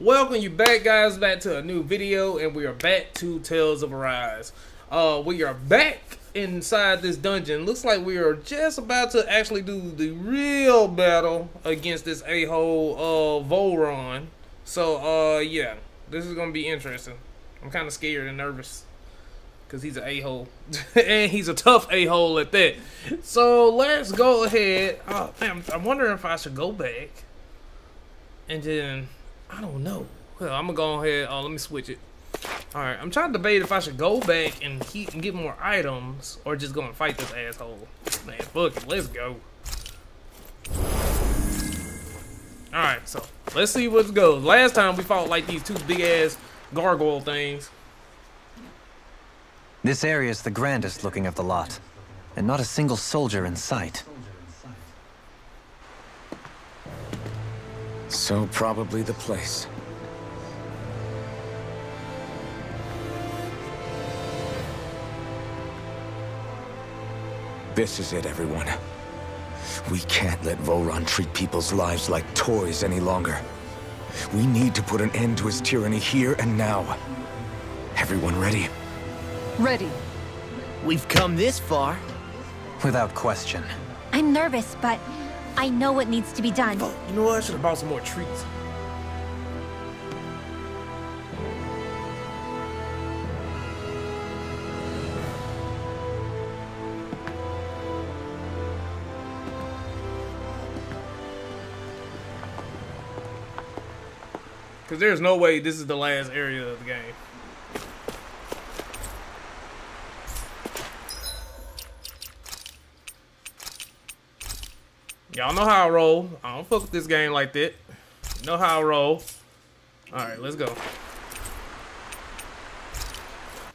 Welcome you back, guys, back to a new video, and we are back to Tales of Arise. We are back inside this dungeon. Looks like we are just about to actually do the real battle against this a-hole Vholran. So yeah, this is gonna be interesting. I'm kind of scared and nervous because he's an a-hole and he's a tough a-hole at that. So let's go ahead. Oh damn, I'm wondering if I should go back and then I don't know. Well, I'm gonna go ahead. Oh, let me switch it. All right, I'm trying to debate if I should go back and get more items or just go and fight this asshole. Man, fuck it, let's go. All right, so let's see what goes. Last time we fought like these two big ass gargoyle things. This area is the grandest looking of the lot, and not a single soldier in sight. So probably the place. This is it, everyone. We can't let Vholran treat people's lives like toys any longer. We need to put an end to his tyranny here and now. Everyone ready? Ready. We've come this far. Without question. I'm nervous, but I know what needs to be done. Oh, you know what? I should have bought some more treats. Because there's no way this is the last area of the game. Y'all know how I roll. I don't fuck with this game like that. You know how I roll. Alright, let's go.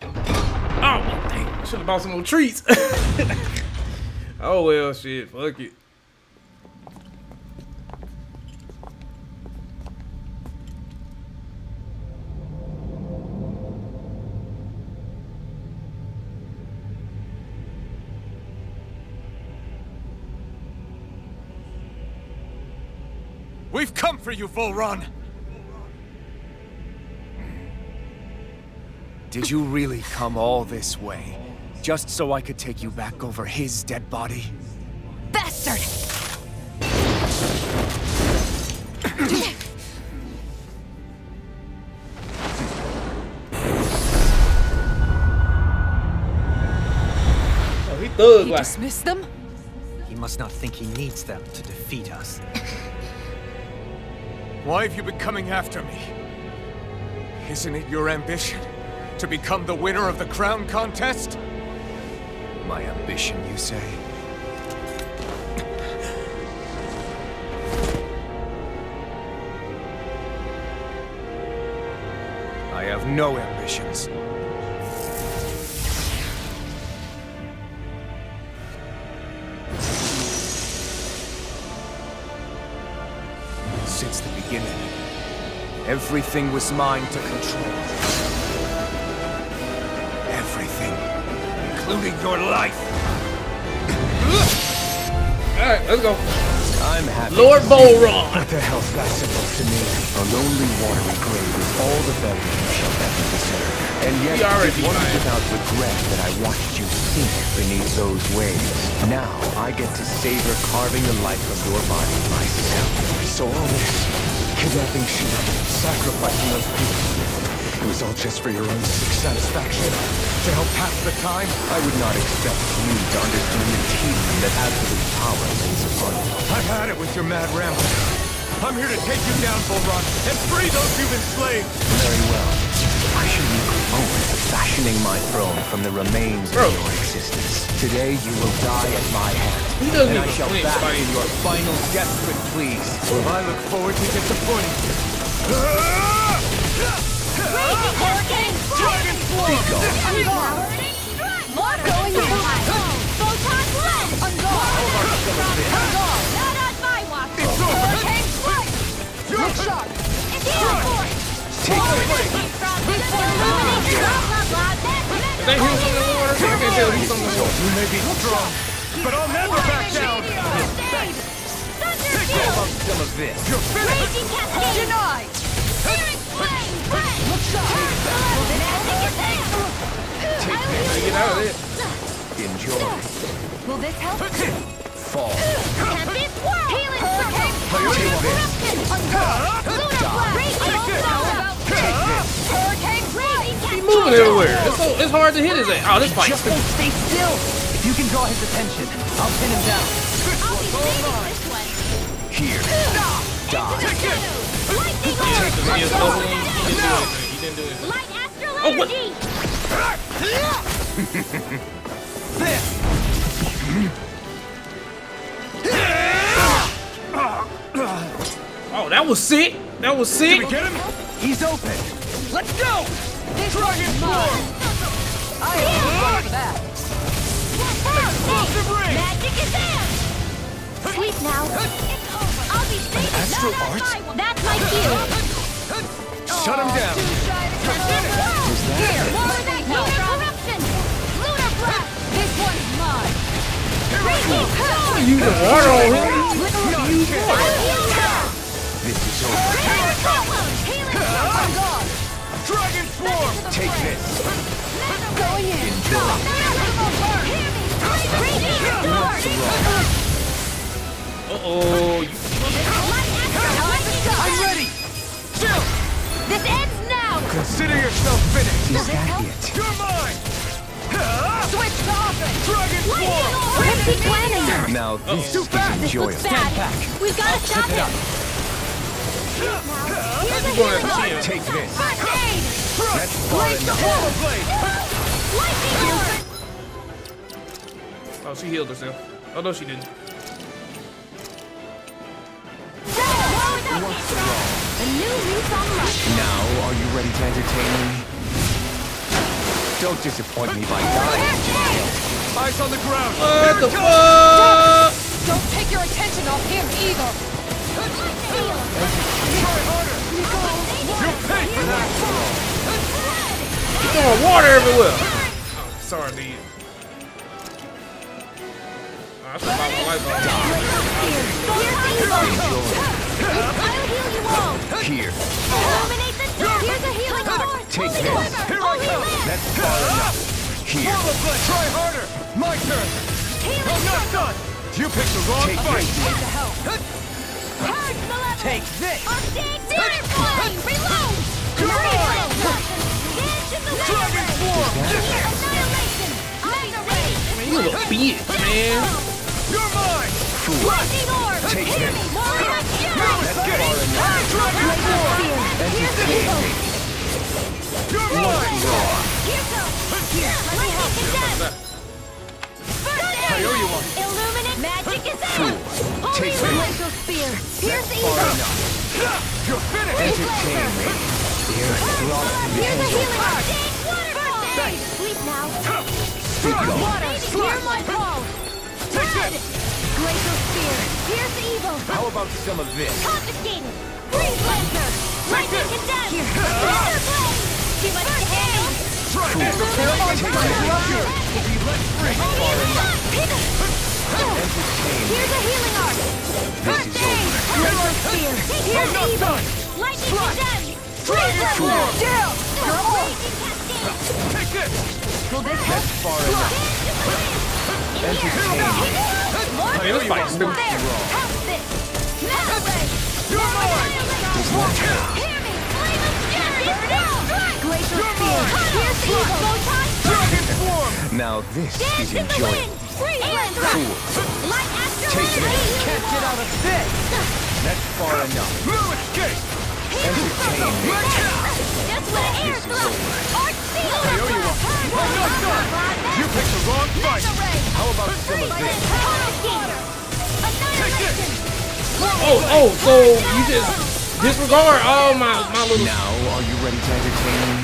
Oh, dang. Should have bought some more treats. Oh, well, shit. Fuck it. We've come for you, Vholran! Did you really come all this way? Just so I could take you back over his dead body? Bastard! Oh, he thug He like. dismissed them? He must not think he needs them to defeat us. Why have you been coming after me? Isn't it your ambition to become the winner of the crown contest? My ambition, you say? I have no ambitions. Since the beginning, everything was mine to control. Everything, including your life. Alright, let's go. I'm happy. Lord Vholran. What the hell's that supposed to mean? A lonely, watery grave is all the better you shall ever deserve. And yet, it wasn't without regret that I watched you sink beneath those waves. Now, I get to savor carving the life of your body myself. So all this, kidnapping sheep, sacrificing those people, it was all just for your own sick satisfaction? To help pass the time? I would not expect you to understand the tedium that absolute power lays upon you. I've had it with your mad ramble. I'm here to take you down, Vholran, and free those you've enslaved! Very well. I should look forward to fashioning my throne from the remains of your existence. Today you will die at my hand, and I shall bask in your final desperate pleas. I look forward to disappointing you. Hurricane! Dragon Floor! More going inside! Photon blend! Not on my watch! It's over! Hurricane strike! Your shot! It's your force! Take the fight! Is that him on the water? I can't tell he's on the water. You may be strong, but I'll never back down! Thunder Take some of this! You're finished! Raging cascade! Denied! Spirit moving everywhere. It's hard to hit his ass. Oh, this fight. Just won't stay still. If you can draw his attention, I'll pin him down. I'll be saving this one. Here. Die. Lightning He didn't do anything. Light astral Oh, what? energy. Oh, that was sick. That was sick. Did we get him? He's open. Let's go. Dragon Form! I am for that. Explosive ring! Magic is there. Sleep now. It's over. I'll be safe. Astral art? That's my cue. Shut him down. Too shy to come Here, more of that lunar corruption. Lunar blast. This one's mine. You the water on him. This is over. Dragon Form! Take this. Going in. Uh-oh. I'm ready. Chill! This ends now. Consider yourself finished. Does it help? You're mine! Switch to offense. Dragon Form! What's he planning? Now this Too is fast. This looks enjoyable. bad. We've got to stop him. Here's a healing art. Take this. First aid. That's far enough. Blade! Lightning art. Oh, she healed herself. Oh, no, she didn't. A new lease on life. Now, are you ready to entertain me? Don't disappoint me by dying. Eyes on the ground! What the fuck? Don't take your attention off him either. Try harder! You'll pay for that! He's throwing water everywhere. Oh, sorry, dude. Oh, I should pop my life on. I'll heal you all. Here. Illuminate the dark. Here's a healing art. Take Holy this. quiver. Here I Holy come. lamp. That's far enough. Here. Try harder! My turn! Healing I'm not circle. done! You picked the wrong Take fight! this. Purge malevolence. Take this. Arctic Theater Flame. Reload. Come on. Into the Dragon Form! Annihilation. Man, you a bitch, man. You're mine! Lightning orb. Take Hear this. me. More like That's far enough. Dragon Form! Here's the evil. You're mine! Here's the. Lightning condemned. I owe you one. Illuminate. Magic is out. Holy Take this. glacial spear. Here's the Far evil. enough. You're finished! Entertain me. There's lots to Here's the handle. healing art. Waterfall. Sleep now. Water. Hear my call. Blood. Glacial spear. Here's the evil. How about some of this? Confiscated. Freeze Lancer. Lightning condemned. Thunder blade. Too much to handle. Try this! Here's a healing art. First aid. Glacial spear. Here's the evil. Lightning condemned. Freeze Lancer. Down. Take this! Will this help? That's far enough. Entertain me. Hey, this fight's stupid. There. Help this. Metal ray. You're mine! Hear me. Flame of fury. Glacial spear. Here's the evil. Dragon Form! Now this Dance is in the enjoyable. wind. Freeze Lancer. Light astral Take this. energy. Can't get out of this. That's far enough. No escape! Entertain me. Just let air flow. Arc seal. I owe you one. I'm not done! You picked the wrong fight! How about some of this? Annihilation. Oh, so you just disregard all my little. Now, are you ready to entertain me?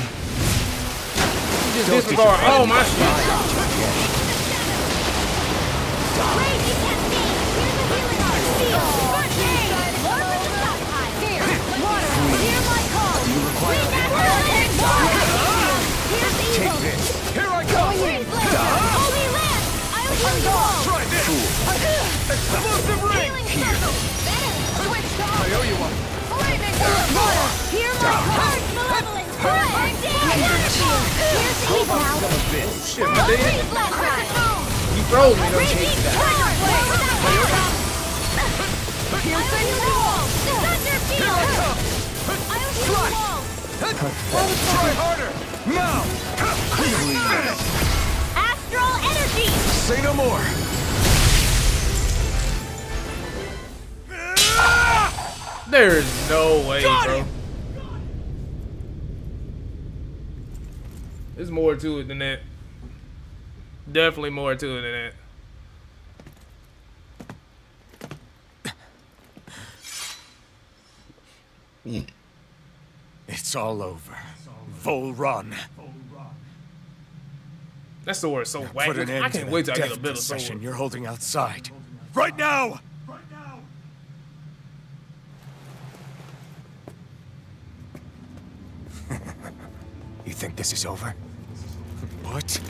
You just disregard all my shit. Raging cascade. Here's a healing art. Seal. First aid. Warp in the stockpile. Here. Water. Hear my call. Renatural water. Here's the evil. Take this. Here I go! Freeze Lancer. Holy Land. I'll heal you all. Try this! Explosive ring! Healing circle. Better. Switch to I owe you one. flaming water. Hear my purge malevolence. Water spear. Here's the evil. Some of this. Shit, my dude. Freeze Lancer. You froze me, though. Raging fire. Here's the new wall. Thunder field. I'll heal you all. Try harder! Now! Astral energy! Say no more. There's no way, bro. There's more to it than that. Definitely more to it than that. It's all over. Vholran. That sword is so Put wacky. an end I to can't the wait till I get a death better procession sword. you're holding outside. Right now! You think this is over? What?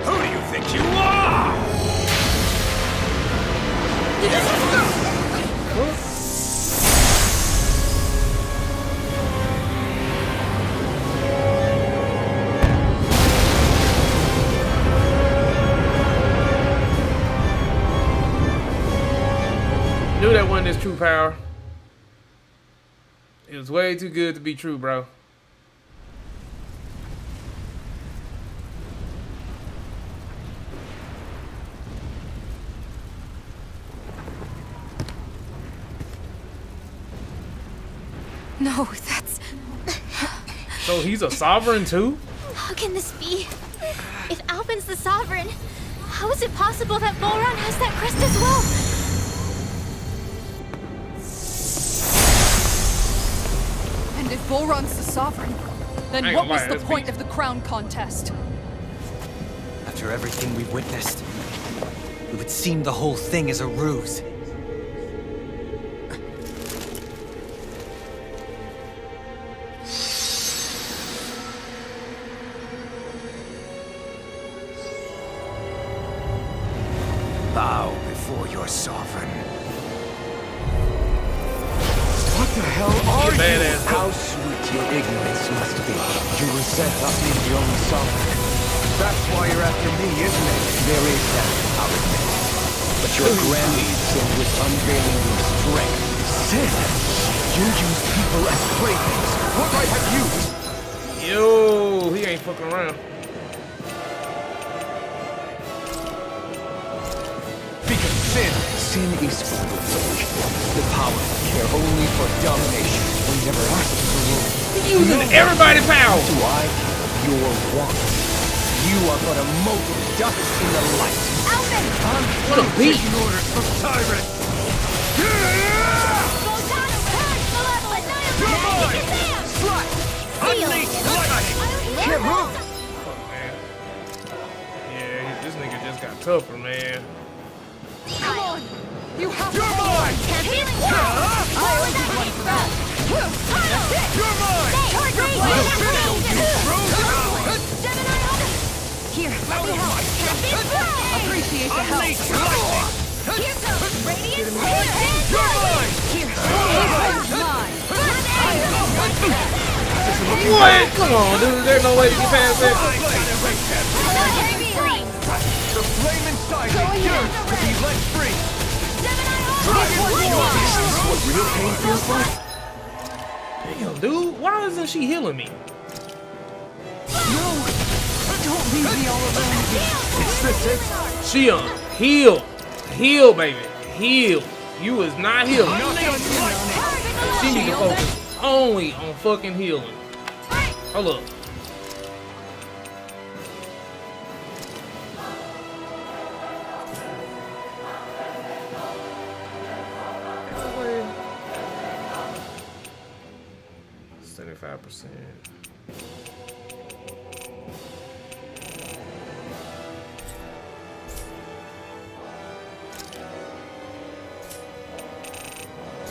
Who do you think you are? Knew that wasn't his true power. It was way too good to be true, bro. No, that's... So he's a sovereign too? How can this be? If Alphen's the sovereign, how is it possible that Vholran has that crest as well? And if Vholran's the sovereign, then I what ain't was lying, the that's point me. of the crown contest? After everything we've witnessed, it would seem the whole thing is a ruse. Bow before your sovereign. What the hell are you? Badass. How sweet your ignorance must be. You resent us being the only sovereign. That's why you're after me, isn't it? There is that, I'll admit. But your grandest sin was unveiling your strength. Sin? You use people as playthings. What right have you? Yo, he ain't fucking around. Because sin Sin is for the weak. The powerful care only for domination. We never asked you to rule. He using everybody's power. Do I care your wants? You are but a mote of dust in the light. Alphen! What a beat. taking orders from tyrant. Volcano Purge! Malevolent! You're mine! Shazam! Strike! Unleash lightning! Can't move! Fuck, man. Yeah, this nigga just got tougher, man. Come on! You have You're to... mine! Healing I always did one for that. You're mine! Tiger Here, let me help. Appreciate the help. Unleash lightning! Here goes Radiant You're mine! Here, this one's mine. What? Come on, dude. There's no way to get past that. The flame inside me yearns to be let free! This is what real pain feels like? Damn, dude. Why isn't she healing me? No! Don't leave me all alone again. It's this it? She heal. Heal, baby. Heal. You is not healing. She need to focus only on fucking healing. Hold up. %.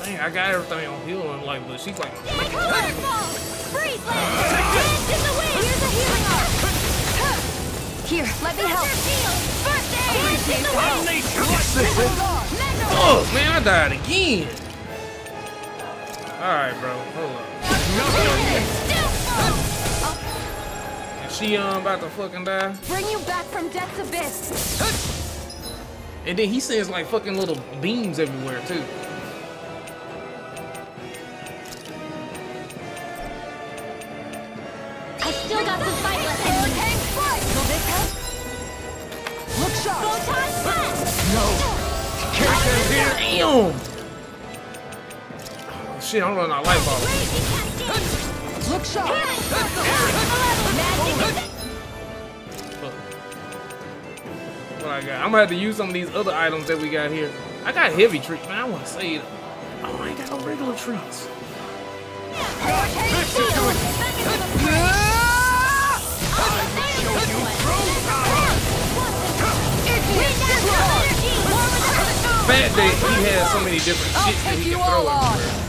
Dang, I got everything on healing, like, but she's like, Waterfall! Freeze land! Dance in the wind! Here's a healing arm! Here, let me help. First aid! Dance in the wind! oh man, I died again. All right, bro, hold up. Is she about to fucking die? Bring you back from death's abyss. And then he sends like fucking little beams everywhere too. still got some fight left in me. Will this help? Look sharp. Photon blast! No! Can't get here! Damn! Oh, shit, I'm running out of light bulbs. Crazy cascade! Look sharp. Healing circle! Magic! What I got? I'm gonna have to use some of these other items that we got here. I got heavy treats, man. I want to save them. Oh, I ain't got no regular treats. Fat Day, he has so many different shit that he can throw everywhere.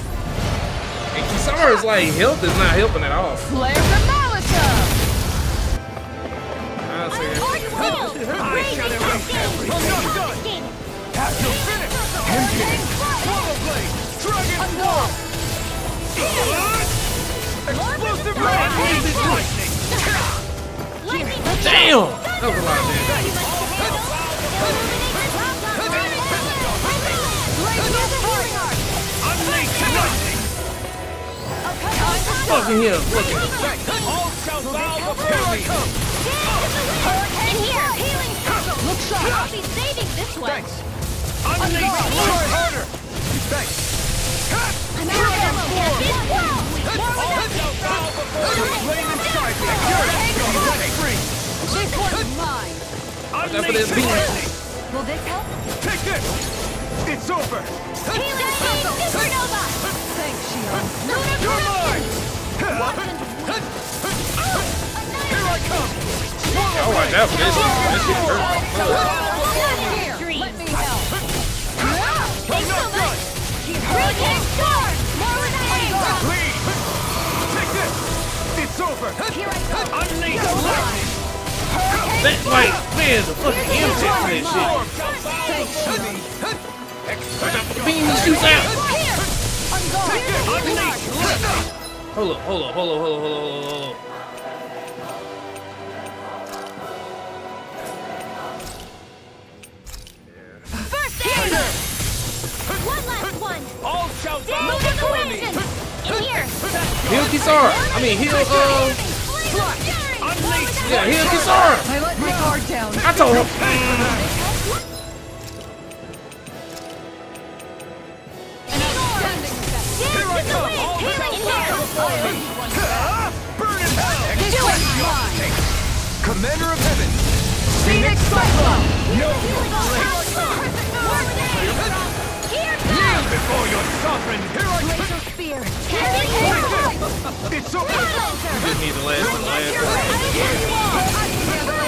And Kisara's like health is not helping at all. Flare the Molotov. I see it. Explosive lightning! Damn! That was a lot of damage. Fucking here, look at All shall bow before me! In here! Healing circle! Look sharp! I'll be saving this one! Thanks! Unleash! Try harder! Thanks! I'm out of ammo! All shall bow before me! Flame inside me! You're ready! Free! This one's mine. Unleash lightning! Will this help? Take this! It's over! Healing circle! Supernova! Thanks, Shion. You're mine! Here I come! I like that for this. That shit hurt. Here, let me help. Thanks so much! Hurricane Storm! More with the aim! Lead! Take this! It's over! Here I go! Unleash lightning! That, like, man, the fucking impact for that shit. I got the beam he shoots out. Hold up. First aid! One last one! All shall bow Move in the before wind! me! In here! Heal Kisara. I mean, heal, yeah, heal Kisara. I let my guard down. I told him. Here I come! All shall bow before me! Burn in hell! Commander of Heaven! Phoenix Cyclone! No! Here Kneel before your sovereign! Here I come! Laser spear! It's over! Just need the last one.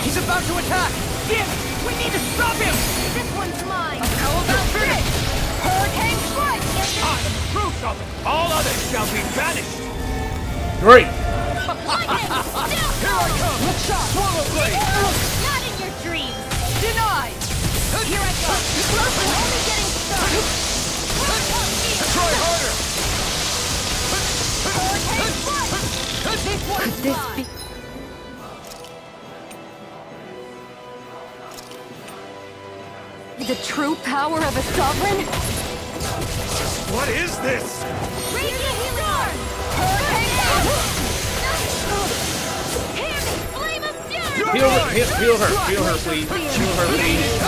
He's about to attack! Damn it! We need to stop him! This one's mine! How about finish? Hurricane strike! I am the true sovereign! All others shall be banished! Great. Here I come! Look sharp! Swallow blade! Not in your dreams! Denied! Here I go! We're only getting started! Try harder! This one's mine! The true power of a sovereign? What is this? Raging storm! Flame of fury! Heal her, please.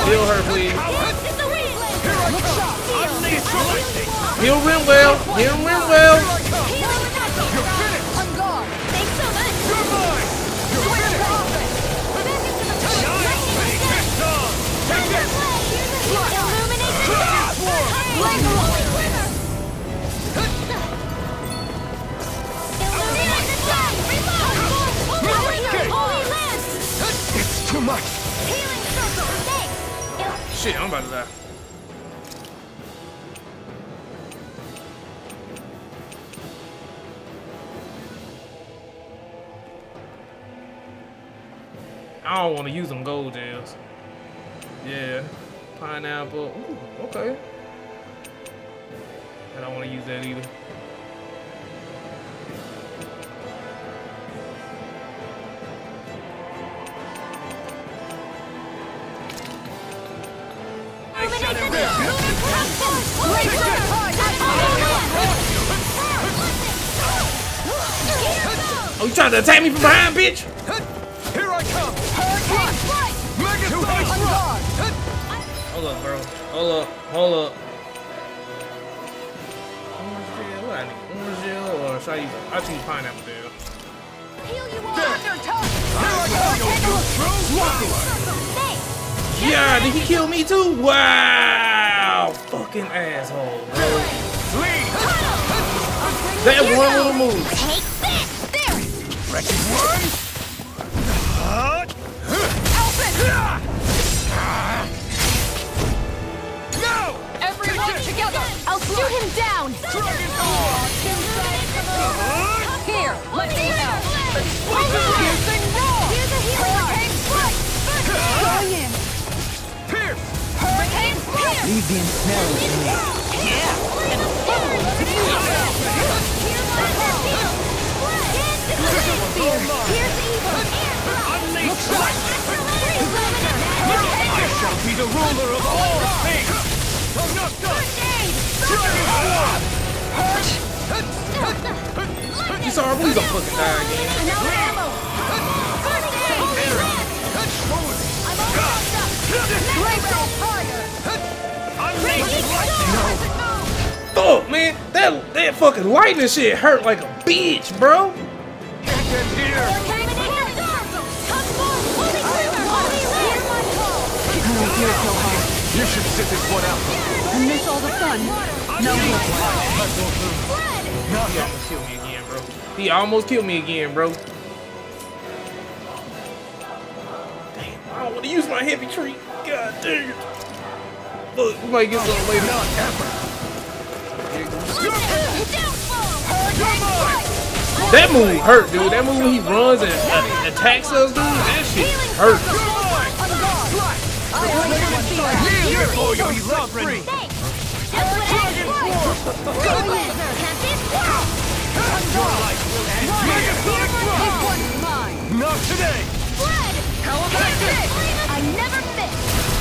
Heal her, please. It's a wasteland! Look sharp! Unleash your lightning! Heal Rimwell. You're finished! On guard! Thanks so much! You're mine! You're finished! Back into the Giant Wing Fist on! Take this! Illuminate! Dragon Swarm! Holy quiver! Illuminate the sun! Reload! Holy lance! It's too much. Healing circle! Thanks! Shit, I'm about to die. I don't want to use them gold gels. Yeah. Pineapple. Ooh, okay. I don't want to use that either. Oh you trying to attack me from behind, bitch? Here I come! Hurricane strike! Mega Sonic Rock! Hold up, bro. Hold up. Hold up. Orange gel? What I need? Orange gel or should I use? I'll choose pineapple gel. Heal you all under touch! Yeah, did he kill me too? Wow! Fucking asshole, bro. That one little move. Take this! There! Wrecking one! Alphen! No! Everyone together! I'll shoot him down! Here, let me help! Piercing roll! Here's a healing art! Going in! Pierce! Hurricane pierce! Leave the ensnaring to me. I shall be the ruler of all things! You saw we gonna fucking die again. Fuck, man. That fucking lightning shit hurt like a bitch, bro. You should sit this one out. And miss all the fun. No He almost killed me again, bro. He almost killed me again, bro. Damn, I don't want to use my heavy tree. God dang it. Look, we might get some later. Not ever! That move hurt, dude. That move when he runs and attacks us, dude. That shit hurt. Here for you, suffering! Not today! I never miss!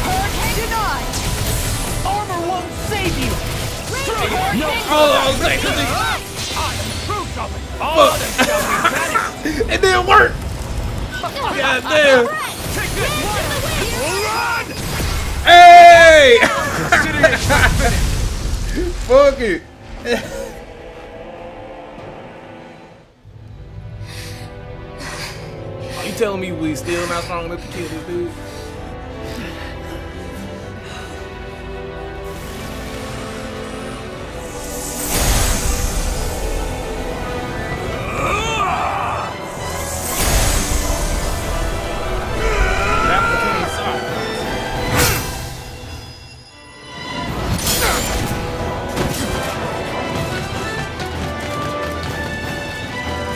Hurricane denied! Armor won't save you! No, it didn't work. God damn. Take this! Run! Hey! Fuck it. You telling me we still not strong enough to kill this dude?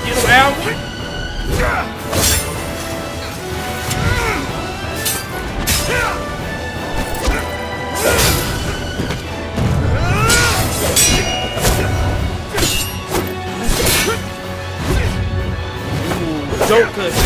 Get him out. Don't cut me.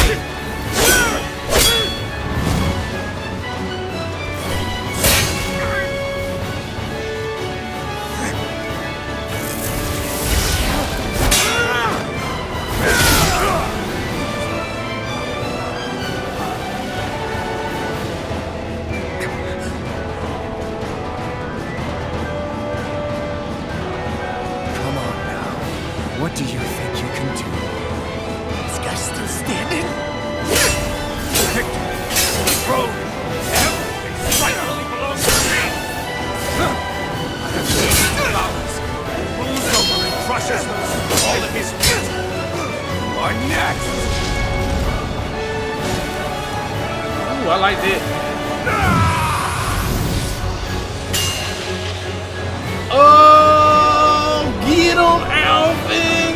Come on now. What do you think you can do? This guy's still standing? Victory! Throne! Everything rightfully belongs to me! I have wasted dollars. Moves over and crushes those who call it his wit. You are next! Ooh, I like that. Oh, get him, Alphen!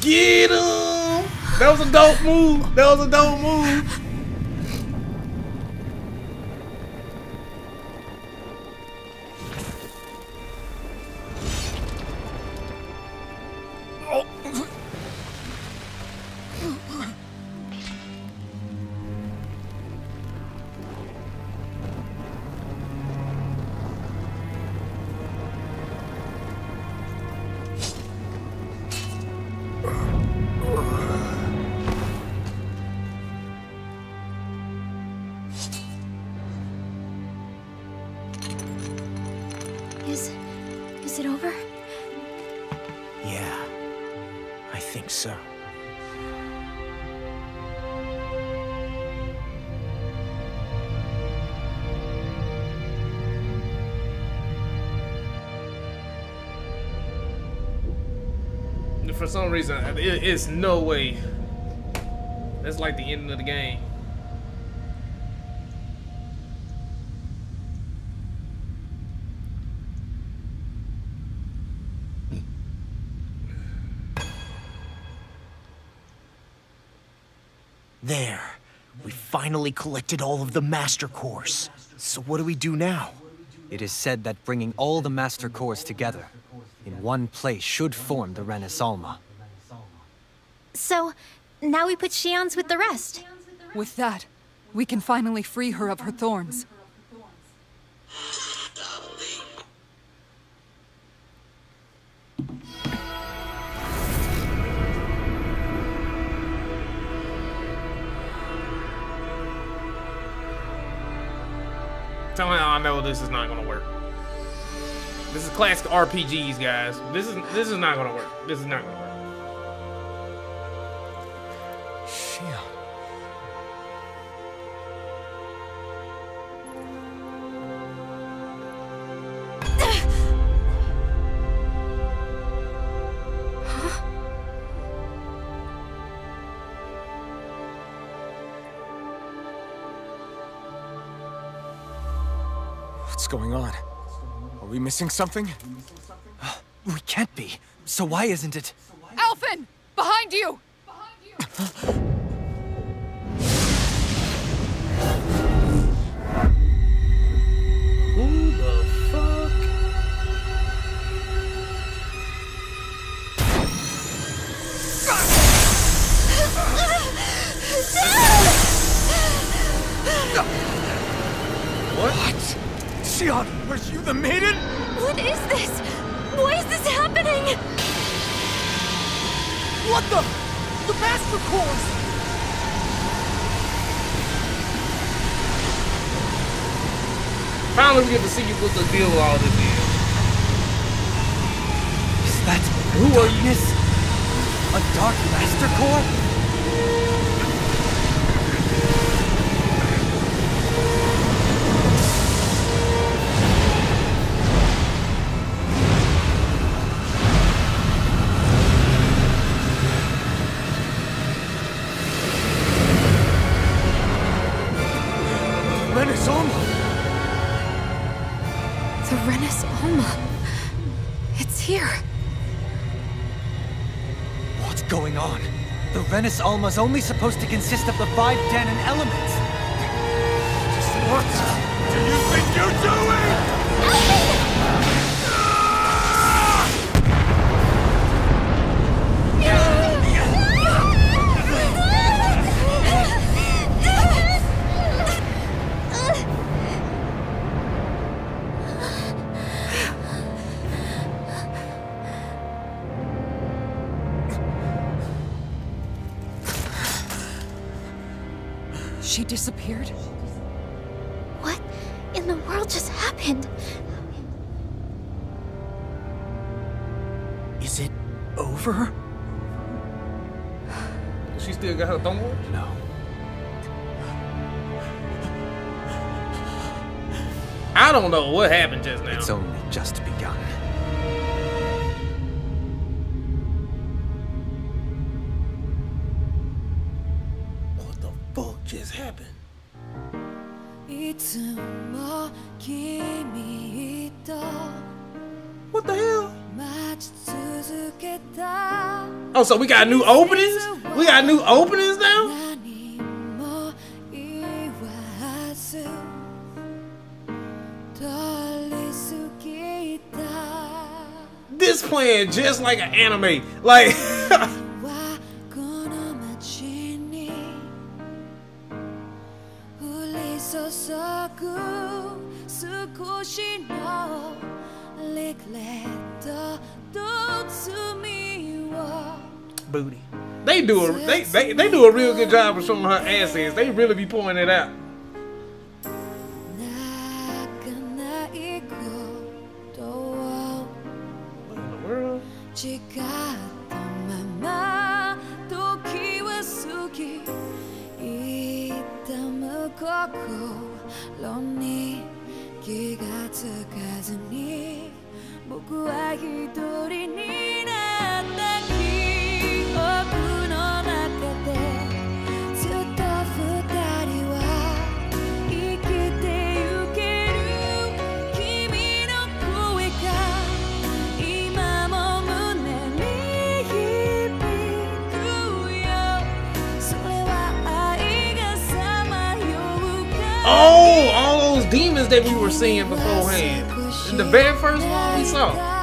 Get him! That was a dope move. That was a dope move. Is it over? Yeah, I think so. For some reason, it's no way. That's like the end of the game. There. We finally collected all of the Master Cores. So what do we do now? It is said that bringing all the Master Cores together in one place should form the Renis Alma. So, now we put Shion's with the rest. With that, we can finally free her of her thorns. Tell me how I know this is not gonna work. This is classic RPGs, guys. This is not gonna work. This is not gonna work. Shion. What's going on? Are we missing something? We can't be. So why isn't it? Alphen! Behind you! Who the fuck? What? Shion, were you the maiden? What is this? Why is this happening? What the? The Master Cores! Finally, we get to see what the deal with all this is. Is that Who are you? darkness? A Dark Master Core? Renis Alma! The Renis Alma. It's here. What's going on? The Renis Alma's only supposed to consist of the 5 Danon elements. What do you think you're doing? She disappeared? What in the world just happened? Is it over? She still got her thumb? No. I don't know what happened just now. It's only just begun. What the fuck just happened? What the hell? Oh, so we got new openings? We got new openings now? This playing just like an anime. Like booty. They do a real good job of showing her asses. They really be pointing it out. 違ったまま時は過ぎいった向心に気がつかずに僕は一人になった記憶の中でずっと二人は生きてゆける君の声が今も胸に響くよそれは愛がさまようか Oh, all those demons that we were seeing beforehand. In the very first one we saw.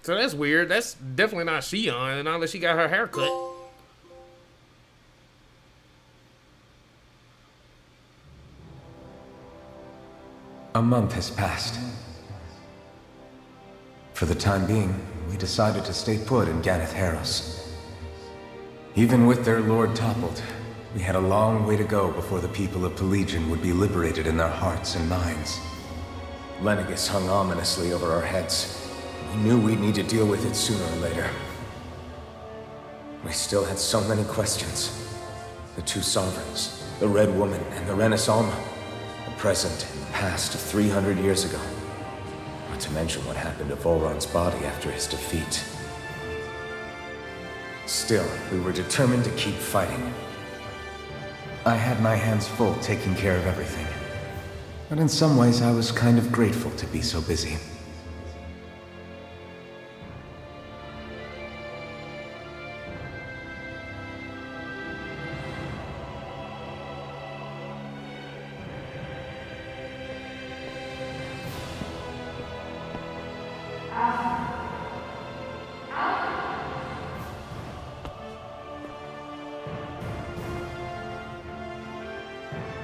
So that's weird. That's definitely not Shion, unless she got her hair cut. A month has passed. For the time being, we decided to stay put in Ganeth Harros. Even with their lord toppled, we had a long way to go before the people of Pelegion would be liberated in their hearts and minds. Lenegus hung ominously over our heads. We knew we'd need to deal with it sooner or later. We still had so many questions. The two sovereigns, the Red Woman and the Renaissance, the present and the past of 300 years ago. Not to mention what happened to Vholran's body after his defeat. Still, we were determined to keep fighting. I had my hands full taking care of everything. But in some ways, I was kind of grateful to be so busy.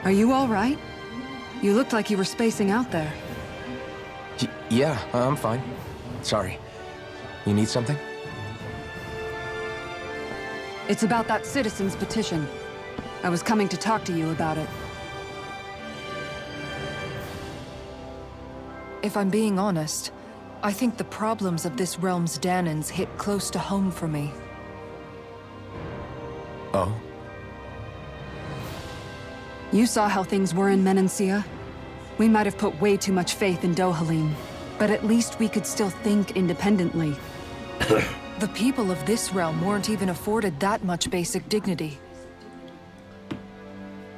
Are you all right? You looked like you were spacing out there. Yeah, I'm fine. Sorry. You need something? It's about that citizen's petition. I was coming to talk to you about it. If I'm being honest, I think the problems of this realm's Danans hit close to home for me. Oh? You saw how things were in Menancia. We might have put way too much faith in Dohalim, but at least we could still think independently. The people of this realm weren't even afforded that much basic dignity.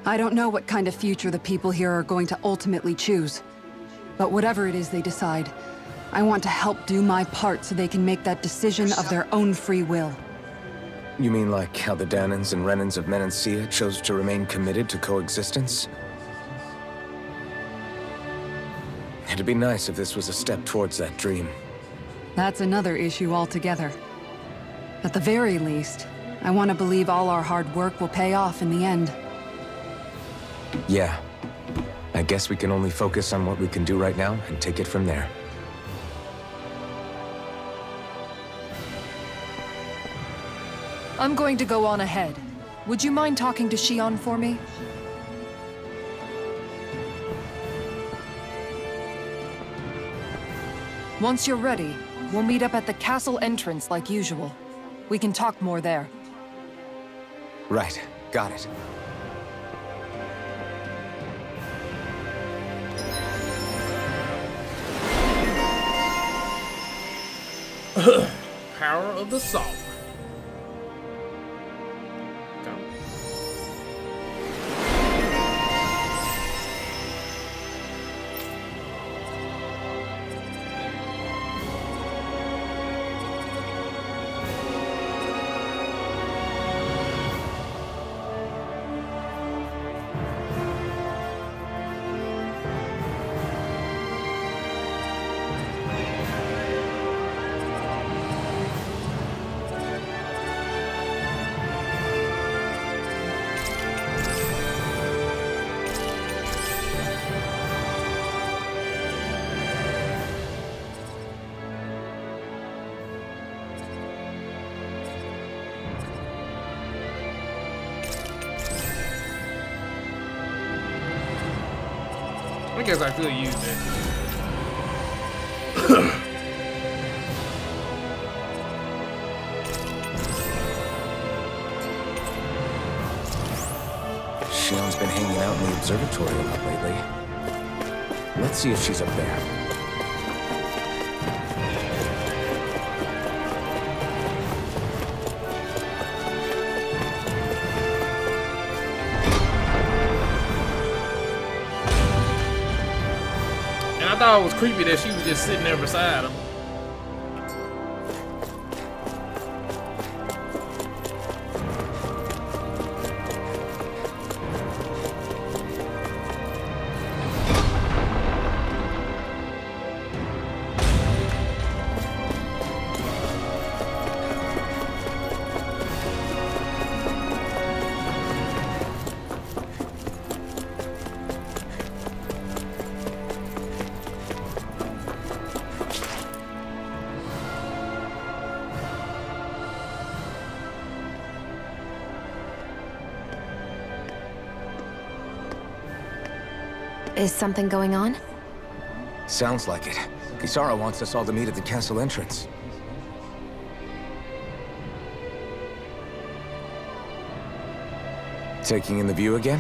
I don't know what kind of future the people here are going to ultimately choose. But whatever it is they decide, I want to help do my part so they can make that decision of their own free will. You mean like how the Danans and Renans of Menancia chose to remain committed to coexistence? It'd be nice if this was a step towards that dream. That's another issue altogether. At the very least, I want to believe all our hard work will pay off in the end. Yeah. I guess we can only focus on what we can do right now and take it from there. I'm going to go on ahead. Would you mind talking to Shion for me? Once you're ready, we'll meet up at the castle entrance like usual. We can talk more there. Right. Got it. Power of the Sovereign. guess I could use that. Shion's been hanging out in the observatory a lot lately. Let's see if she's up there. And I thought it was creepy that she was just sitting there beside him. Is something going on? Sounds like it. Kisara wants us all to meet at the castle entrance. Taking in the view again?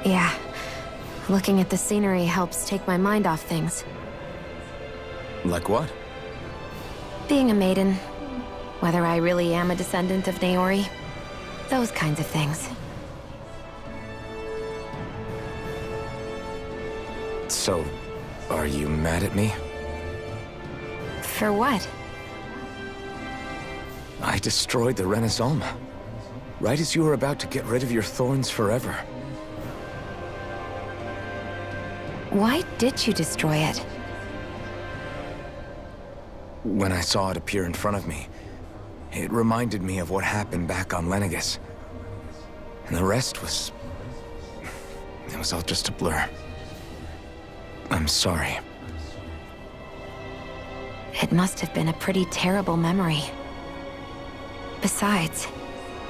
Yeah. Looking at the scenery helps take my mind off things. Like what? Being a maiden. Whether I really am a descendant of Naori. Those kinds of things. So, are you mad at me? For what? I destroyed the Renaissance. Right as you were about to get rid of your thorns forever. Why did you destroy it? When I saw it appear in front of me, it reminded me of what happened back on Lenegus. And the rest was... it was all just a blur. I'm sorry. It must have been a pretty terrible memory. Besides,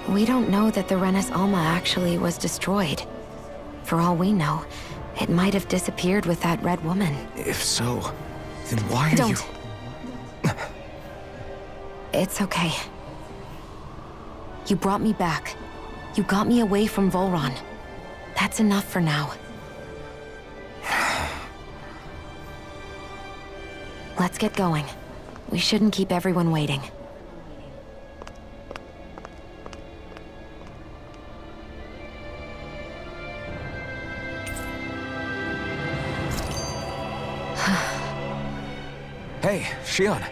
we don't know that the Renis Alma actually was destroyed. For all we know, it might have disappeared with that red woman. If so, then why are Don't. It's okay. You brought me back. You got me away from Vholran. That's enough for now. Let's get going. We shouldn't keep everyone waiting. Hey, Shion.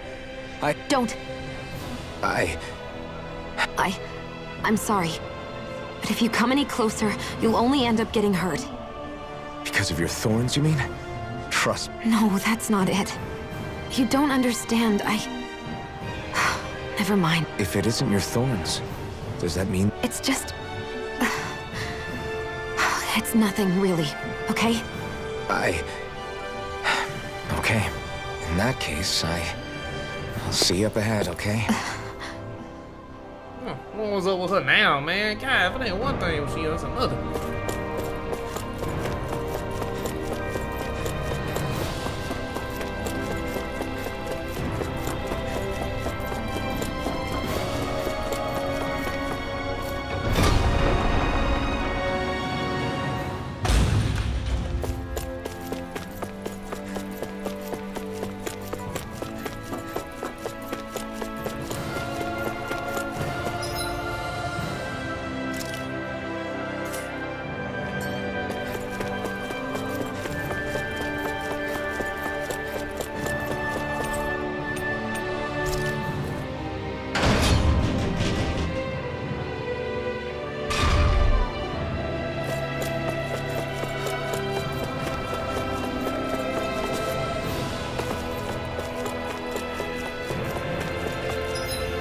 Don't! I'm sorry. But if you come any closer, you'll only end up getting hurt. Because of your thorns, you mean? Trust me. No, that's not it. You don't understand, Never mind. If it isn't your thorns, does that mean... It's just... It's nothing, really, okay? Okay. In that case, I'll see you up ahead, okay? What was up with her now, man? God, if it ain't one thing, she does another.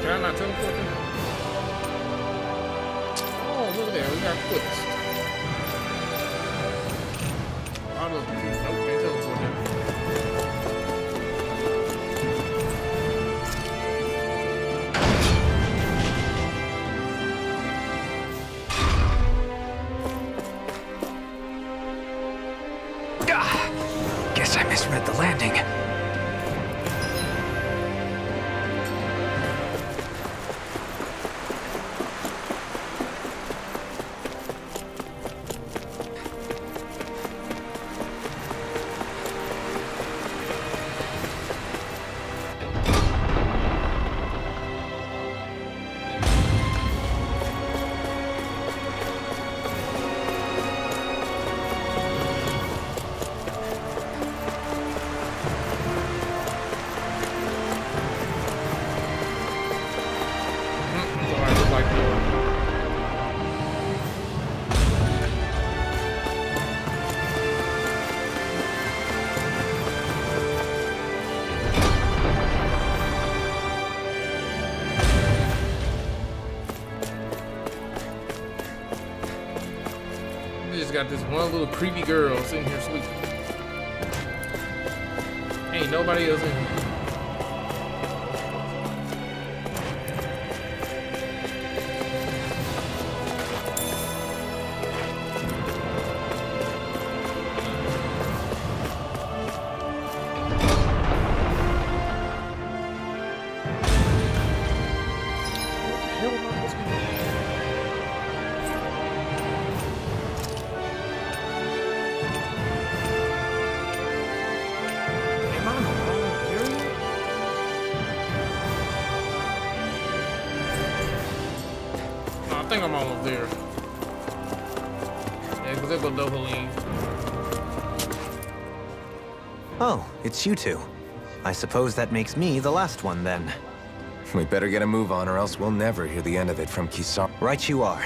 Can I not teleport them? Oh, look at that. We got foots. I look confused. Nope, can't teleport them. at the landing. Got this one little creepy girl sitting here sleeping. Ain't nobody else in here. I think I'm almost there. Yeah, because they'll go double in. Oh, it's you two. I suppose that makes me the last one then. We better get a move on or else we'll never hear the end of it from Kisar. Right you are.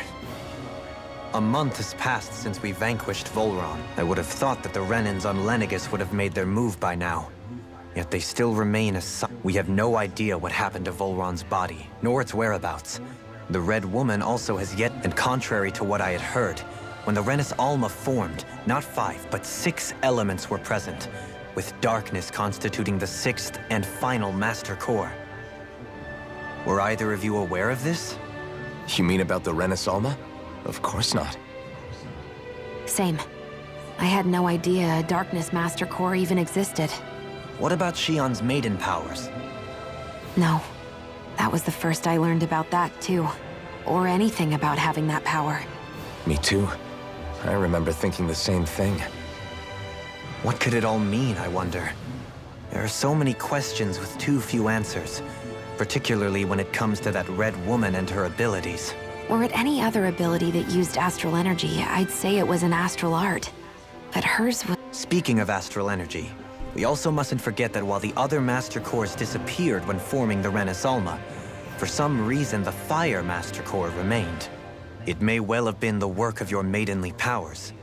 A month has passed since we vanquished Vholran. I would have thought that the Renans on Lenegis would have made their move by now. Yet they still remain we have no idea what happened to Vholran's body, nor its whereabouts. The Red Woman also has yet, and contrary to what I had heard, when the Renis Alma formed, not 5, but 6 elements were present, with darkness constituting the 6th and final Master Core. Were either of you aware of this? You mean about the Renis Alma? Of course not. Same. I had no idea a Darkness Master Core even existed. What about Shion's maiden powers? No. That was the first I learned about that, too. Or anything about having that power. Me too. I remember thinking the same thing. What could it all mean, I wonder? There are so many questions with too few answers, particularly when it comes to that Red Woman and her abilities. Were it any other ability that used astral energy, I'd say it was an astral art. But hers was... Speaking of astral energy, we also mustn't forget that while the other Master Cores disappeared when forming the Renis Alma, for some reason the Fire Master Core remained. It may well have been the work of your maidenly powers.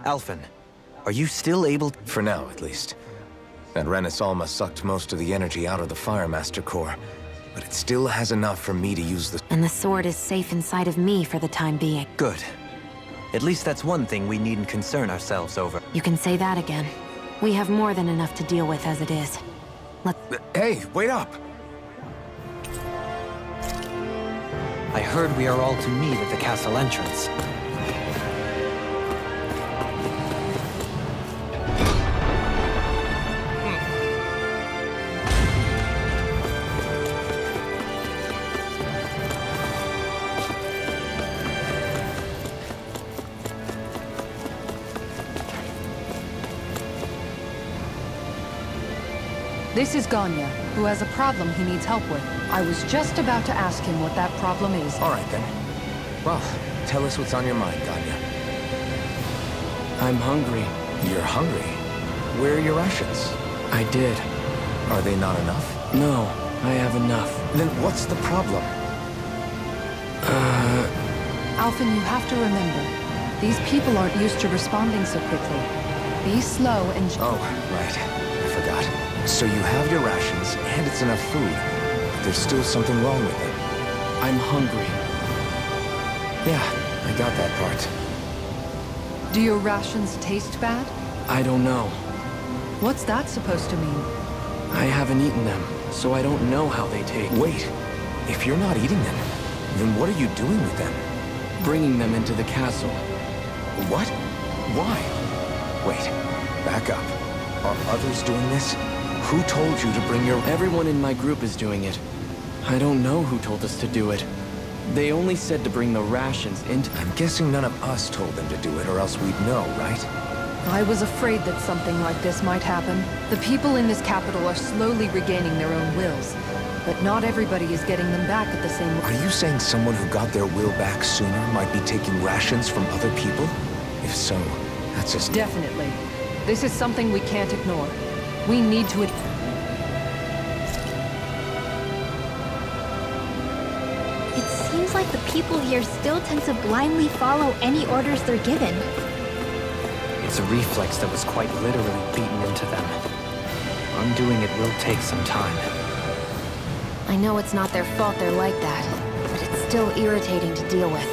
Alphen, are you still able to... For now, at least. That Renis Alma sucked most of the energy out of the Fire Master Core, but it still has enough for me to use the... And the sword is safe inside of me for the time being. Good. At least that's one thing we needn't concern ourselves over. You can say that again. We have more than enough to deal with as it is. Hey, wait up! I heard we are all to meet at the castle entrance. This is Ganya, who has a problem he needs help with. I was just about to ask him what that problem is. All right, then. Well, tell us what's on your mind, Ganya. I'm hungry. You're hungry? Where are your rations? I did. Are they not enough? No, I have enough. Then what's the problem? Alphen, you have to remember, these people aren't used to responding so quickly. Be slow and... Oh, right. I forgot. So you have your rations, and it's enough food, but there's still something wrong with them. I'm hungry. Yeah, I got that part. Do your rations taste bad? I don't know. What's that supposed to mean? I haven't eaten them, so I don't know how they taste. Wait, if you're not eating them, then what are you doing with them? Bringing them into the castle. What? Why? Wait, back up. Are others doing this? Who told you to bring your... Everyone in my group is doing it. I don't know who told us to do it. They only said to bring the rations into... I'm guessing none of us told them to do it, or else we'd know, right? I was afraid that something like this might happen. The people in this capital are slowly regaining their own wills. But not everybody is getting them back at the same... Are you saying someone who got their will back sooner might be taking rations from other people? If so, that's just... Definitely. This is something we can't ignore. We need to... It seems like the people here still tend to blindly follow any orders they're given. It's a reflex that was quite literally beaten into them. Undoing it will take some time. I know it's not their fault they're like that, but it's still irritating to deal with.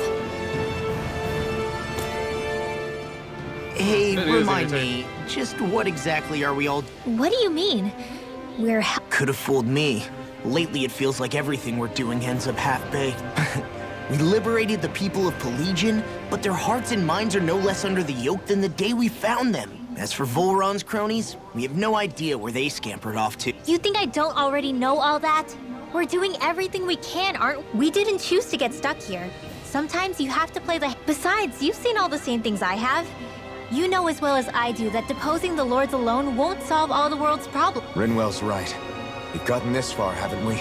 Hey, remind me, just what exactly are we all... What do you mean? We're... Could have fooled me. Lately, it feels like everything we're doing ends up half-baked. We liberated the people of Pelegion, but their hearts and minds are no less under the yoke than the day we found them. As for Vholran's cronies, we have no idea where they scampered off to. You think I don't already know all that? We're doing everything we can, aren't we? We didn't choose to get stuck here. Sometimes you have to play the... Besides, you've seen all the same things I have. You know as well as I do that deposing the lords alone won't solve all the world's problems. Rinwell's right. We've gotten this far, haven't we?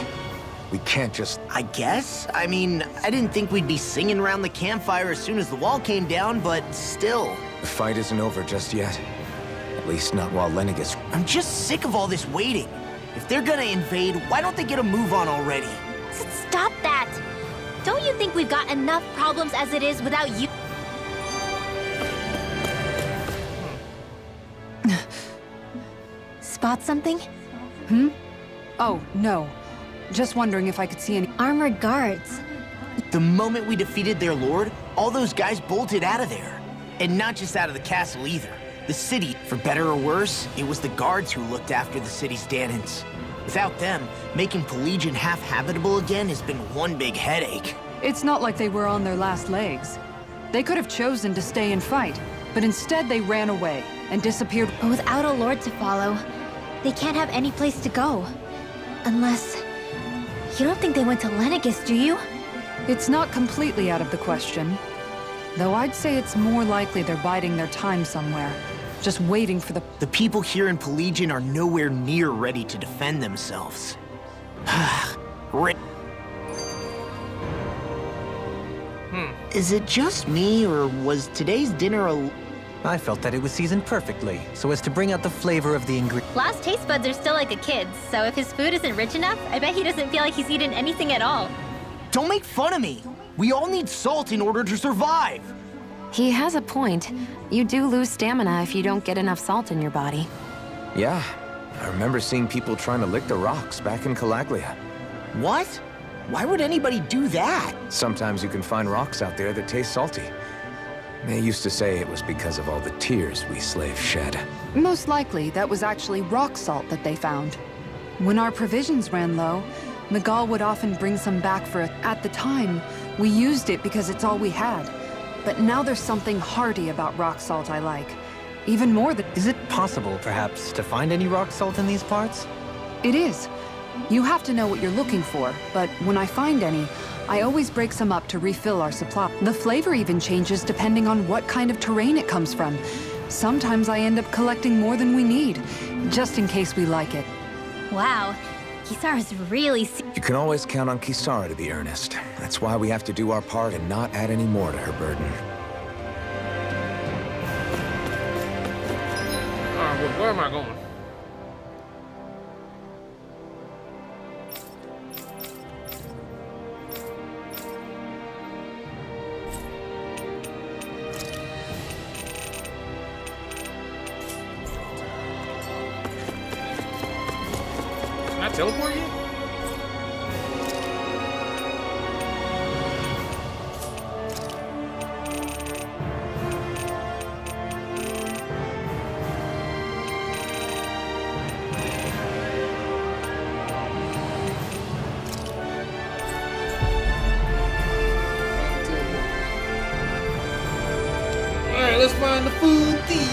We can't just... I guess? I mean, I didn't think we'd be singing around the campfire as soon as the wall came down, but still. The fight isn't over just yet. At least not while Lennigus... I'm just sick of all this waiting. If they're gonna invade, why don't they get a move on already? Stop that! Don't you think we've got enough problems as it is without you? Spot something? Hmm? Oh, no. Just wondering if I could see any... Armored guards. The moment we defeated their lord, all those guys bolted out of there. And not just out of the castle either. The city, for better or worse, it was the guards who looked after the city's Danans. Without them, making Pelegion half-habitable again has been one big headache. It's not like they were on their last legs. They could have chosen to stay and fight, but instead they ran away and disappeared. But without a lord to follow, they can't have any place to go. Unless... You don't think they went to Lennigus, do you? It's not completely out of the question. Though I'd say it's more likely they're biding their time somewhere. Just waiting for the... The people here in Pelegion are nowhere near ready to defend themselves. Is it just me, or was today's dinner a... I felt that it was seasoned perfectly, so as to bring out the flavor of the ingredient. Last taste buds are still like a kid's, so if his food isn't rich enough, I bet he doesn't feel like he's eaten anything at all. Don't make fun of me! We all need salt in order to survive! He has a point. You do lose stamina if you don't get enough salt in your body. Yeah. I remember seeing people trying to lick the rocks back in Calaglia. What? Why would anybody do that? Sometimes you can find rocks out there that taste salty. They used to say it was because of all the tears we slaves shed. Most likely, that was actually rock salt that they found. When our provisions ran low, Miguel would often bring some back for it. At the time, we used it because it's all we had. But now there's something hearty about rock salt I like. Even more than... Is it possible, perhaps, to find any rock salt in these parts? It is. You have to know what you're looking for, but when I find any, I always break some up to refill our supply. The flavor even changes depending on what kind of terrain it comes from. Sometimes I end up collecting more than we need, just in case we like it. Wow, Kisara's really... You can always count on Kisara to be earnest. That's why we have to do our part and not add any more to her burden. Alright, where am I going? Can I teleport you? Alright, let's find the food thieves.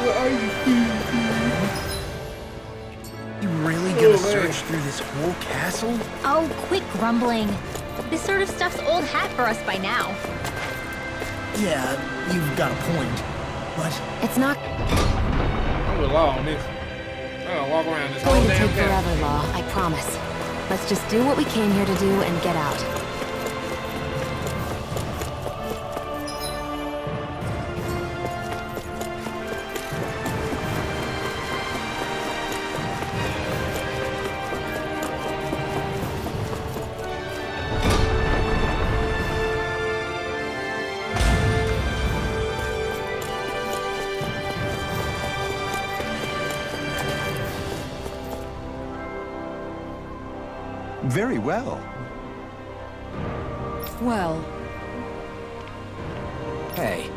Where are you, food thieves? gonna search through this whole castle? Oh, quit grumbling. This sort of stuff's old hat for us by now. Yeah, you've got a point. But It's not I'm with Law on this. I'm gonna walk around this whole going to damn take castle. forever, Law, I promise. Let's just do what we came here to do and get out. Very well. Well, Hey.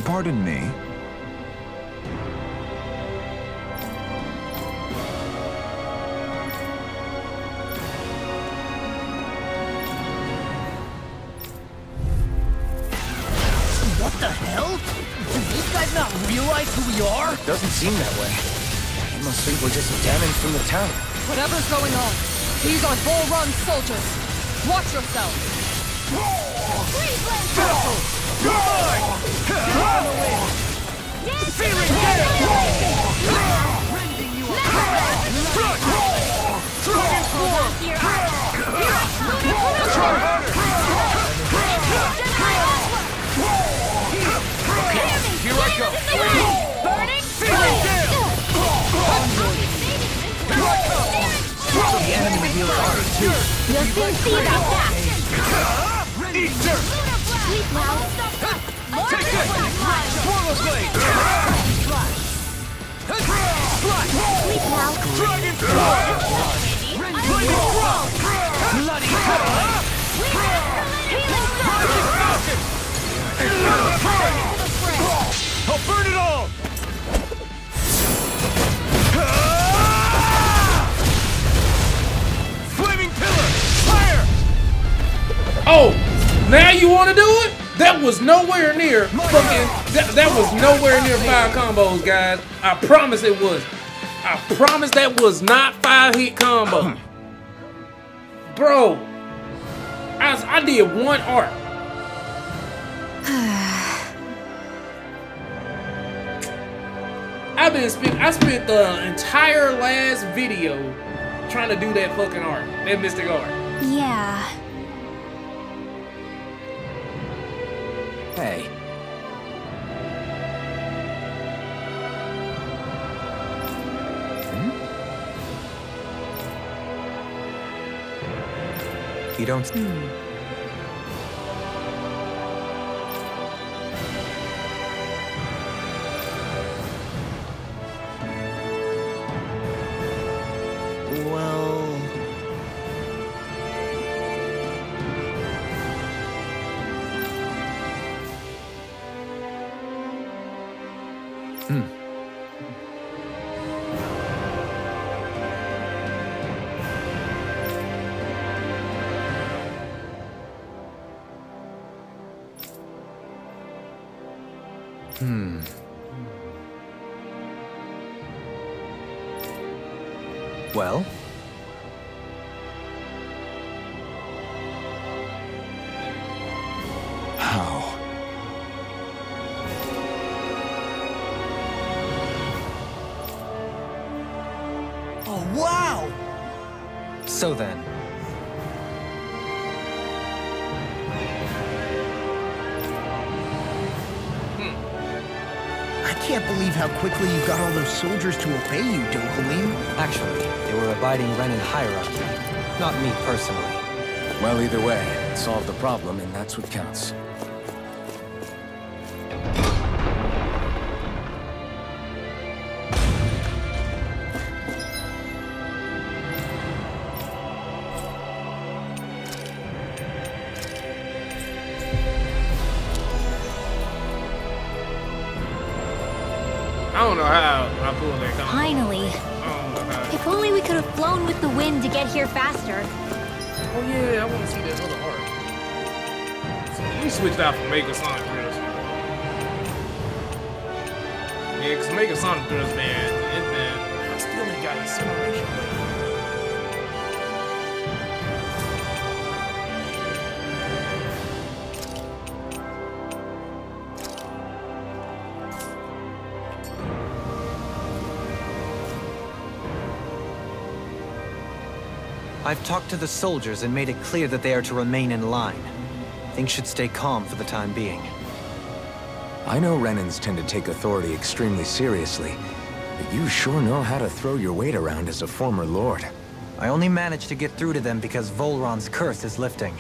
Pardon me. what the hell? Do these guys not realize who we are? Doesn't seem that way. They must think we're just damage from the town. Whatever's going on, these are Vholran soldiers. Watch yourself. Feeling Here I go. burning The enemy reveals ours too. You'll soon see about that. Eater! Sleep well. Take this! Swallow blade! Sleep well. Dragon Fire! Flaming Frog! Bloody hell. I'll burn it all! Flaming Pillar! Fire! Oh, now you want to do it? That was nowhere near fucking. That was nowhere near 5 combos, guys. I promise it was. I promise that was not 5-hit combo, bro. I did one art. I spent the entire last video trying to do that fucking art, that mystic art. Yeah. Hey. You don't... Well... Well? How? Oh, wow! So then... I can't believe how quickly you got all those soldiers to obey you, Vholran. Actually, they were abiding Renan hierarchy, not me personally. Well, either way, it solved the problem, and that's what counts. I don't know how I pulled that combo. Finally. I don't know how. If only we could have flown with the wind to get here faster. Oh yeah, I want to see that other art. So we switched out from Mega Sonic Drills. Yeah, because Mega Sonic Drills, man, it's been I've talked to the soldiers and made it clear that they are to remain in line. Things should stay calm for the time being. I know Renans tend to take authority extremely seriously, but you sure know how to throw your weight around as a former lord. I only managed to get through to them because Vholran's curse is lifting,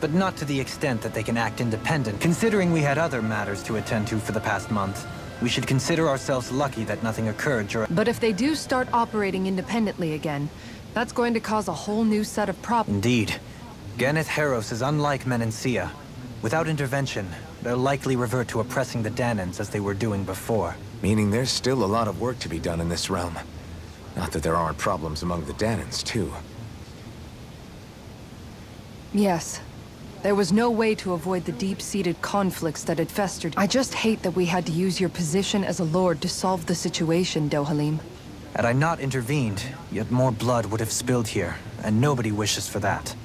but not to the extent that they can act independent. Considering we had other matters to attend to for the past month, we should consider ourselves lucky that nothing occurred during— But if they do start operating independently again, that's going to cause a whole new set of problems. Indeed. Ganeth Heros is unlike Menancia. Without intervention, they'll likely revert to oppressing the Danans as they were doing before. Meaning there's still a lot of work to be done in this realm. Not that there aren't problems among the Danans, too. Yes. There was no way to avoid the deep-seated conflicts that had festered. I just hate that we had to use your position as a lord to solve the situation, Dohalim. Had I not intervened, yet more blood would have spilled here, and nobody wishes for that.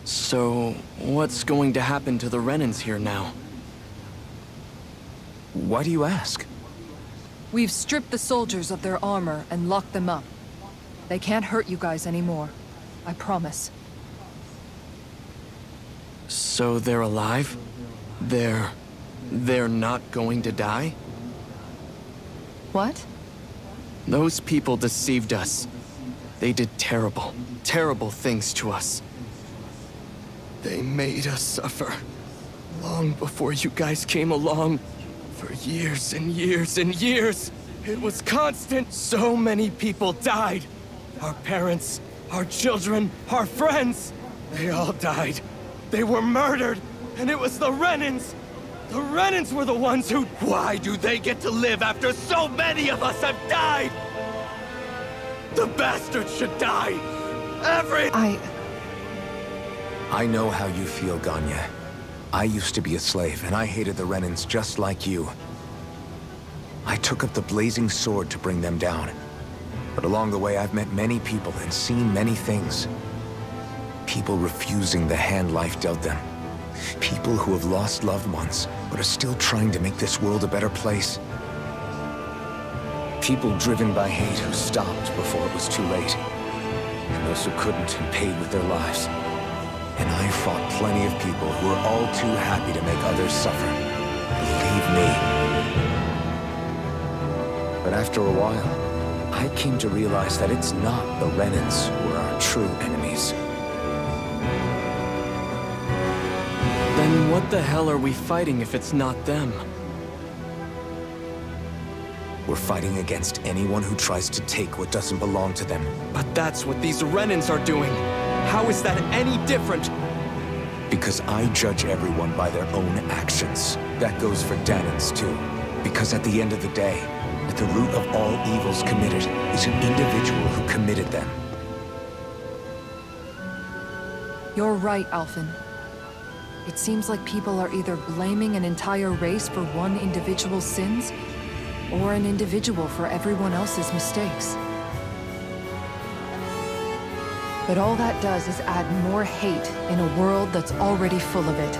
So, what's going to happen to the Renans here now? Why do you ask? We've stripped the soldiers of their armor and locked them up. They can't hurt you guys anymore. I promise. So they're alive? They're not going to die? What? Those people deceived us. They did terrible, terrible things to us. They made us suffer. Long before you guys came along. For years and years and years. It was constant. So many people died. Our parents, our children, our friends. They all died. They were murdered. And it was the Renans. The Renans were the ones who— Why do they get to live after so many of us have died? The bastards should die. I know how you feel, Ganya. I used to be a slave, and I hated the Renans just like you. I took up the blazing sword to bring them down. But along the way, I've met many people and seen many things. People refusing the hand life dealt them. People who have lost loved ones, but are still trying to make this world a better place. People driven by hate who stopped before it was too late. And those who couldn't and paid with their lives. And I fought plenty of people who were all too happy to make others suffer. Believe me. But after a while, I came to realize that it's not the Renans who are our true enemies. Then what the hell are we fighting if it's not them? We're fighting against anyone who tries to take what doesn't belong to them. But that's what these Renans are doing. How is that any different? Because I judge everyone by their own actions. That goes for Danans, too. Because at the end of the day, at the root of all evils committed is an individual who committed them. You're right, Alphen. It seems like people are either blaming an entire race for one individual's sins, or an individual for everyone else's mistakes. But all that does is add more hate in a world that's already full of it.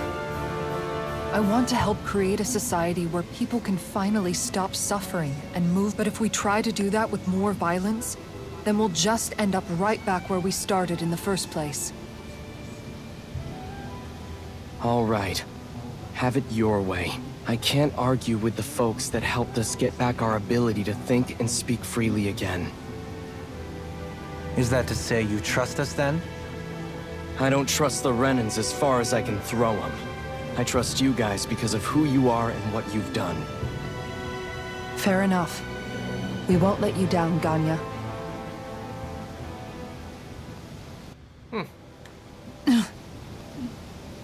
I want to help create a society where people can finally stop suffering and move. But if we try to do that with more violence, then we'll just end up right back where we started in the first place. All right. Have it your way. I can't argue with the folks that helped us get back our ability to think and speak freely again. Is that to say you trust us then? I don't trust the Renans as far as I can throw them. I trust you guys because of who you are and what you've done. Fair enough. We won't let you down, Ganya.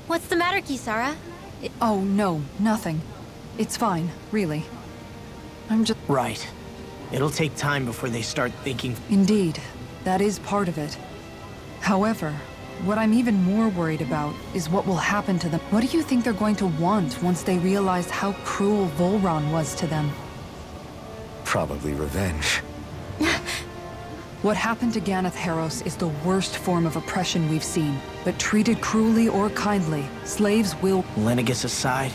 What's the matter, Kisara? Oh, no, nothing. It's fine, really. I'm just— Right. It'll take time before they start thinking. Indeed. That is part of it. However, what I'm even more worried about is what will happen to them. What do you think they're going to want once they realize how cruel Vholran was to them? Probably revenge. What happened to Ganeth Heros is the worst form of oppression we've seen. But treated cruelly or kindly, slaves will— Lenegis aside,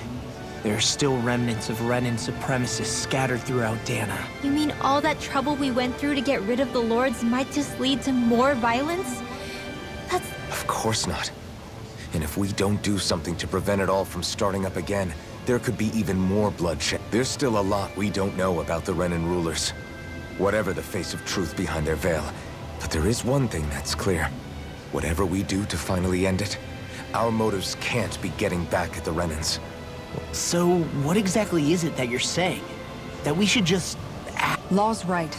There are still remnants of Renan supremacists scattered throughout Dana. You mean all that trouble we went through to get rid of the Lords might just lead to more violence? That's... Of course not. And if we don't do something to prevent it all from starting up again, there could be even more bloodshed. There's still a lot we don't know about the Renan rulers. Whatever the face of truth behind their veil. But there is one thing that's clear. Whatever we do to finally end it, our motives can't be getting back at the Renans. So, what exactly is it that you're saying? That we should just... Law's right.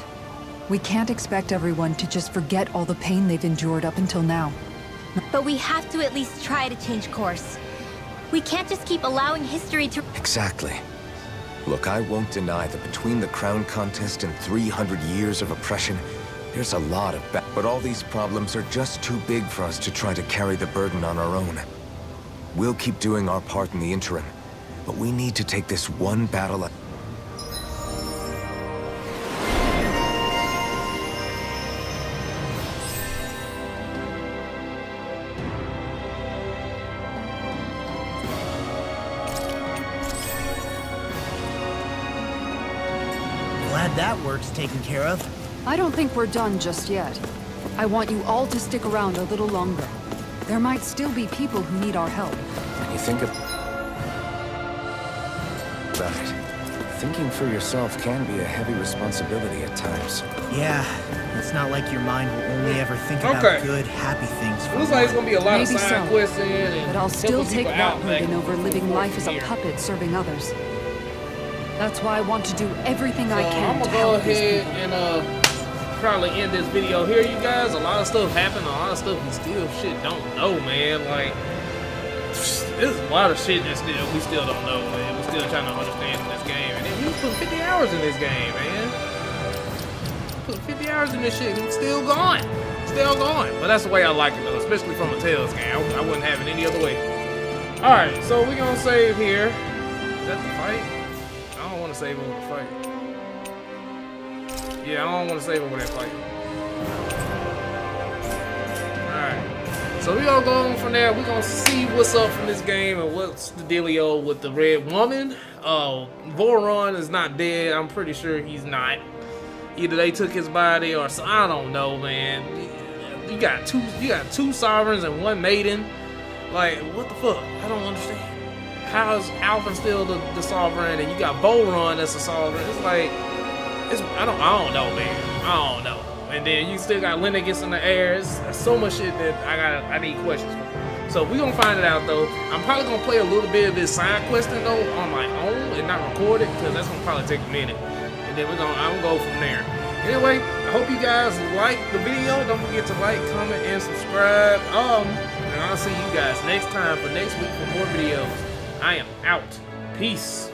We can't expect everyone to just forget all the pain they've endured up until now. But we have to at least try to change course. We can't just keep allowing history to... Exactly. Look, I won't deny that between the crown contest and 300 years of oppression, there's a lot of but all these problems are just too big for us to try to carry the burden on our own. We'll keep doing our part in the interim, but we need to take this one battle at... Glad that work's taken care of. I don't think we're done just yet. I want you all to stick around a little longer. There might still be people who need our help. When you think about it, thinking for yourself can be a heavy responsibility at times. Yeah, it's not like your mind will only ever think about good, happy things. Looks like it's gonna be a lot Maybe of side so. quests in and But I'll still helping take people that out burden back over living life as a here. puppet serving others. That's why I want to do everything I So can I'm to gonna go help these ahead people. and probably end this video here, you guys. A lot of stuff happened, a lot of stuff we still don't know, man. Like, there's a lot of shit that we still don't know, man. We're still trying to understand in this game. And then we put 50 hours in this game, man. Put 50 hours in this shit and it's still going. Still going. But that's the way I like it, though, especially from a Tales game. I wouldn't have it any other way. Alright, so we're gonna save here. Is that the fight? I don't want to save over the fight. Yeah, I don't want to save over that fight. Alright. So we're gonna go on from there. We're gonna see what's up from this game and what's the dealio with the red woman. Vholran is not dead. I'm pretty sure he's not. Either they took his body or so, I don't know, man. You got two sovereigns and one maiden. Like, what the fuck? I don't understand. How is Alphen still the sovereign and you got Vholran that's a sovereign? It's like, I don't know, man. I don't know. And then you still got Lenegis in the air. It's so much shit that I need questions for. So we're gonna find it out though. I'm probably gonna play a little bit of this side questing though on my own and not record it because that's gonna probably take a minute. And then I'm gonna go from there. Anyway, I hope you guys like the video. Don't forget to like, comment, and subscribe. And I'll see you guys next time for next week for more videos. I am out. Peace.